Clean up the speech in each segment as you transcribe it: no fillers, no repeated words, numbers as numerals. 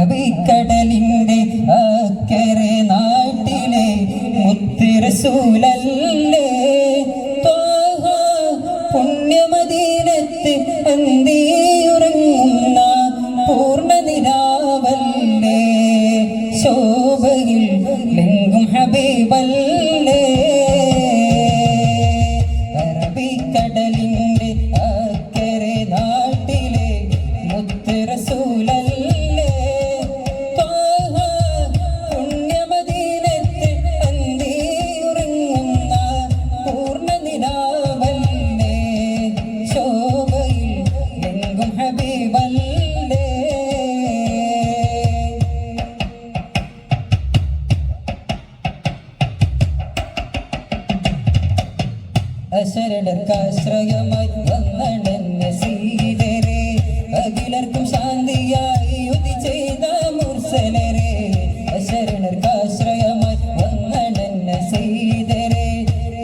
അറബിക്കടലിന്റെ അക്കരെ നാട്ടിലെ മുത്ത് റസൂലല്ലേ ത്വാഹ പുണ്യമദീനത്ത് അന്തിയുറങ്ങുന്ന പൂർണ്ണ നിലാവല്ലേ ശോഭയിൽ ലെങ്കും ഹബീബല്ലേ അറബിക്കടലിന്റെ അക്കരെ നാട്ടിലെ മുത്ത് റസൂലല്ലേ ത്വാഹ പുണ്യമദീനത്ത് അന്തിയുറങ്ങുന്ന പൂർണ്ണ നിലാവല്ലേ ശോഭയിൽ ലെങ്കും ഹബീബല്ലേ അശരണർക്കാശ്രയമായി വന്നടന്നെ സീതരെ അഖിലർക്കും ശാന്തിയായി യുതി ചെയ്ത മുർസലരെ അശരണർക്കാശ്രയമായി വന്നടന്നെ സീതരെ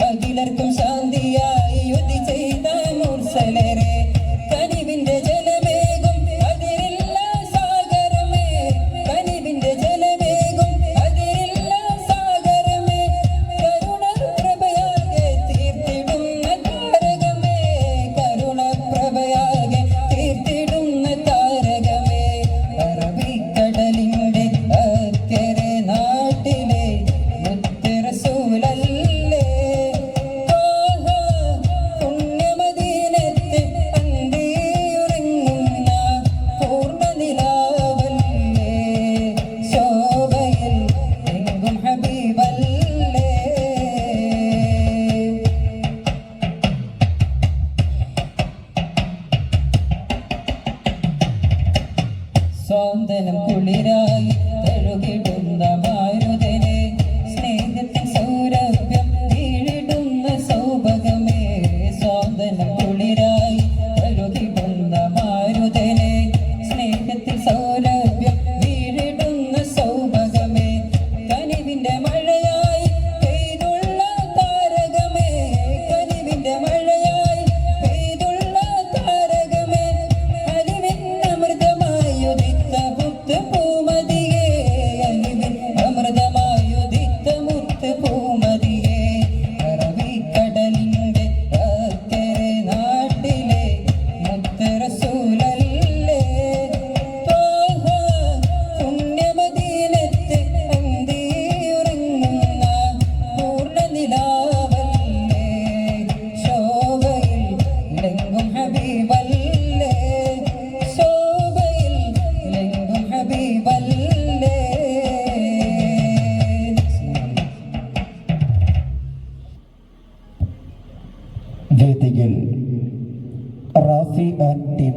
അഖിലർക്കും ശാന്തിയായി യുതി ചെയ്ത മുർസലരെ കനിവിന്റെ ജലമേകും അതിരില്ല സാഗരമേ കനിവിന്റെ ജലമേകും അതിരില്ല സാഗരമേ കരുണപ്രഭയാകെ തീർത്തിടുന്ന താരകമേ കരുണപ്രഭയാകെ തീർത്തിടുന്ന താരകമേ അറബിക്കടലിന്റെ അക്കരെ നാട്ടിലെ മുത്ത് റസൂലല്ലേ ത്വാഹ പുണ്യമദീനത്ത് അന്തിയുറങ്ങുന്ന പൂർണ്ണ നിലാവല്ലേ ശോഭയിൽ ലെങ്കും ഹബീബല്ലേ സ്വാന്തനം കുളിരായി തഴുകിടുന്ന മാരുതനെ സ്നേഹത്തിൻ സൗരഭ്യം വീഴിടുന്ന സൗഭഗമേ സ്വാന്തനം കുളിരായി തഴുകിടുന്ന മാരുതനെ സ്നേഹത്തിൻ സൗരഭ്യം വീഴിടുന്ന സൗഭഗമേ കനിവിന്റെ മഴയായി പെയ്തുള്ള താരകമേ കനിവിന്റെ മഴയായി പെയ്തുള്ള താരകമേ അലിവിൻ അമൃതമായുദിത്ത മുത്ത് പൂമതിയേ അലിവിൻ അമൃതമായുദിത്ത മുത്ത് പൂമതിയേ അറബിക്കടലിന്റെ അക്കരെ നാട്ടിലെ മുത്ത് റസൂലല്ലേ ത്വാഹ പുണ്യമദീനത്ത് അന്തിയുറങ്ങുന്ന പൂർണ്ണ നിലാവല്ലേ ശോഭയിൽ ലെങ്കും ഹബീബല്ലേ ശോഭയിൽ ലെങ്കും ഹബീബല്ലേ വേദിയിൽ റാഫി ആൻഡ് ടീം